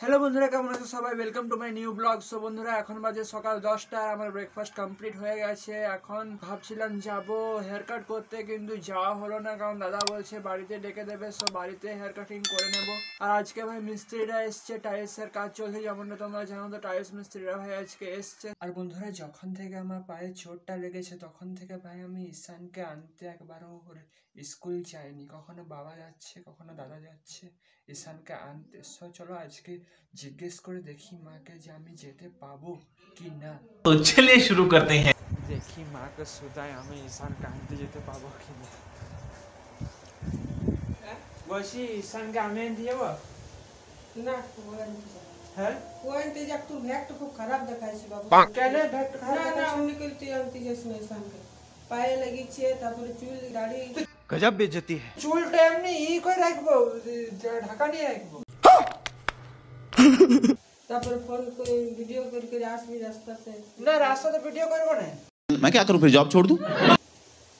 Hello বন্ধুরা, কেমন আছো সবাই? Welcome to my new blog. So বন্ধুরা, এখন বাজে সকাল 10টা। আমার ব্রেকফাস্ট কমপ্লিট হয়ে গেছে। এখন ভাবছিলাম যাব হেয়ার কাট করতে, কিন্তু যাওয়া হলো না, কারণ দাদা বলছে বাড়িতে ডেকে দেবে। সো বাড়িতে হেয়ার কাটিং করে নেব। আর আজকে ভাই মিস্ত্রিরা এসছে, টাইলসের কাজ চলছে, যেমনটা তোমরা জানো। তো টাইলস মিস্ত্রিরা ভাই আজকে এসছে। আর বন্ধুরা, যখন থেকে আমার পায়ে চোটটা লেগেছে তখন থেকে ভাই আমি ঈশানকে আনতে একবারও করে স্কুল যাইনি। কখনো বাবা যাচ্ছে, কখনো দাদা যাচ্ছে ঈশানকে আনতে। সো চলো আজকে জিজ্ঞেস করে দেখি মাকে যে আমি যেতে পাবো কি না। तो चलिए शुरू करते हैं। দেখি মাকে শুধাই আমি ঈশানকে আনতে যেতে পাবো কি না। বলছি ঈশানকে আমি আনতে যাবো না ওয়ারেন্টি হ্যাঁ? ওয়ারেন্টি যা তুই ভ্যাকটা খুব খারাপ দেখাইছি বাবু। কেন ভ্যাট না খারাপ না দেখাচ্ছে? অমনি করে তুই আনতে যাস না সামনে পায়ে লেগেছে, তারপরে চুল দাড়ি गजब बेइज्जती है। চুলটা এমনি করে রাখবো, ঢাকা নিয়ে রাখবো। তারপরে ফোন করে ভিডিও করে করে আসবি রাস্তাতে। না, রাস্তাতে ভিডিও করবো না, मैं क्या करूं फिर जॉब छोड़ दूं?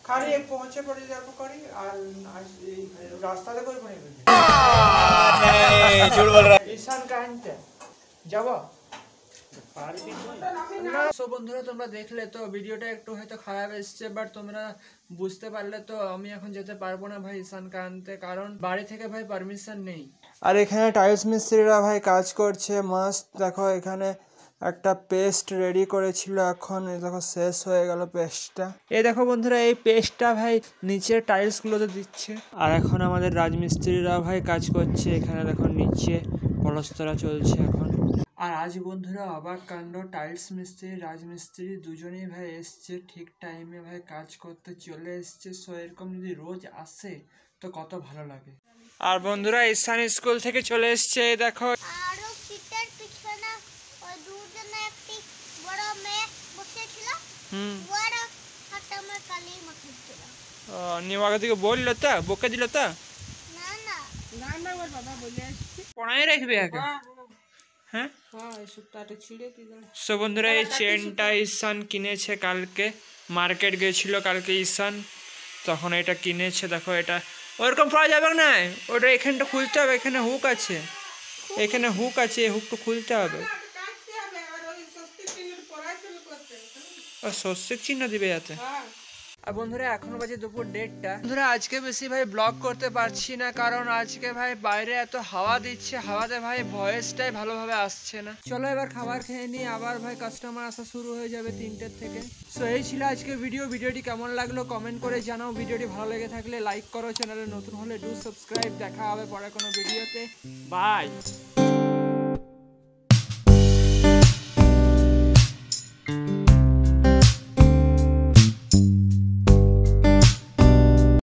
খালি পৌঁছে পড়ে যাবো করি। আর রাস্তাতে করবো না। झूठ बोल रहा है। ঈশানকে আনতে যাবো। সো বন্ধুরা, তোমরা দেখলে তো ভিডিওটা একটু হয়তো খারাপ এসছে, বাট তোমরা বুঝতে পারলে তো আমি এখন যেতে পারবো না ভাই ঈশানকে আনতে, কারণ বাড়ি থেকে ভাই পারমিশন নেই। আর এখানে টাইলস মিস্ত্রিরা ভাই কাজ করছে মাস্ট। দেখো এখানে একটা পেস্ট রেডি করেছিল, এখন দেখো শেষ হয়ে গেল পেস্টটা। এই দেখো বন্ধুরা, এই পেস্টটা ভাই নিচের টাইলস গুলোতে দিচ্ছে। আর এখন আমাদের রাজমিস্ত্রিরা ভাই কাজ করছে। এখানে দেখো নিচে পলস্তরা চলছে এখন। আর আজ বন্ধুরা অবাক কাণ্ড, টাইলস মিস্ত্রি রাজমিস্ত্রি দুজনেই ভাই এসছে ঠিক টাইমে, ভাই কাজ করতে চলে এসছে। সো এরকম যদি রোজ আসে তো কত ভালো লাগে। আর বন্ধুরা, ঈশান স্কুল থেকে চলে এসছে। দেখো আরো সিটের পিছনে ওই দুজনে একটি বড় মেয়ে বসেছিল। বড় হাতে আমার কালি মাখিয়েছিল। নিয়ে দিকে বললো তো, বকে দিল তো, না না না না ওর বাবা বলে আসছি। পড়াই রাখবে আগে। হ্যাঁ হ্যাঁ এই সপ্তাহটা ছিঁড়ে কি দেবে। সো বন্ধুরা, এই চেনটা ঈশান কিনেছে কালকে, মার্কেট গেছিল কালকে ঈশান, তখন এটা কিনেছে। দেখো এটা ওরকম পাওয়া যাবে না, ওটা এখানটা খুলতে হবে। এখানে হুক আছে, এখানে হুক আছে, এই হুকটা খুলতে হবে। কাটতে হবে আর ওই সস্তি পিনের পড়াশোনা করতে। ও স্বস্তিক চিহ্ন দিবে যাতে। হ্যাঁ আর বন্ধুরা, এখন বাজে দুপুর 1:30। বন্ধুরা, আজকে বেশি ভাই ব্লগ করতে পারছি না, কারণ আজকে ভাই বাইরে এত হাওয়া দিচ্ছে, হাওয়াতে ভাই ভয়েসটাই ভালোভাবে আসছে না। চলো এবার খাবার খেয়ে নিই, আবার ভাই কাস্টমার আসা শুরু হয়ে যাবে 3টের থেকে। সো এই ছিল আজকের ভিডিওটি কেমন লাগলো কমেন্ট করে জানাও। ভিডিওটি ভালো লেগে থাকলে লাইক করো, চ্যানেলে নতুন হলে ডু সাবস্ক্রাইব। দেখা হবে পরে কোনো ভিডিওতে। বাই।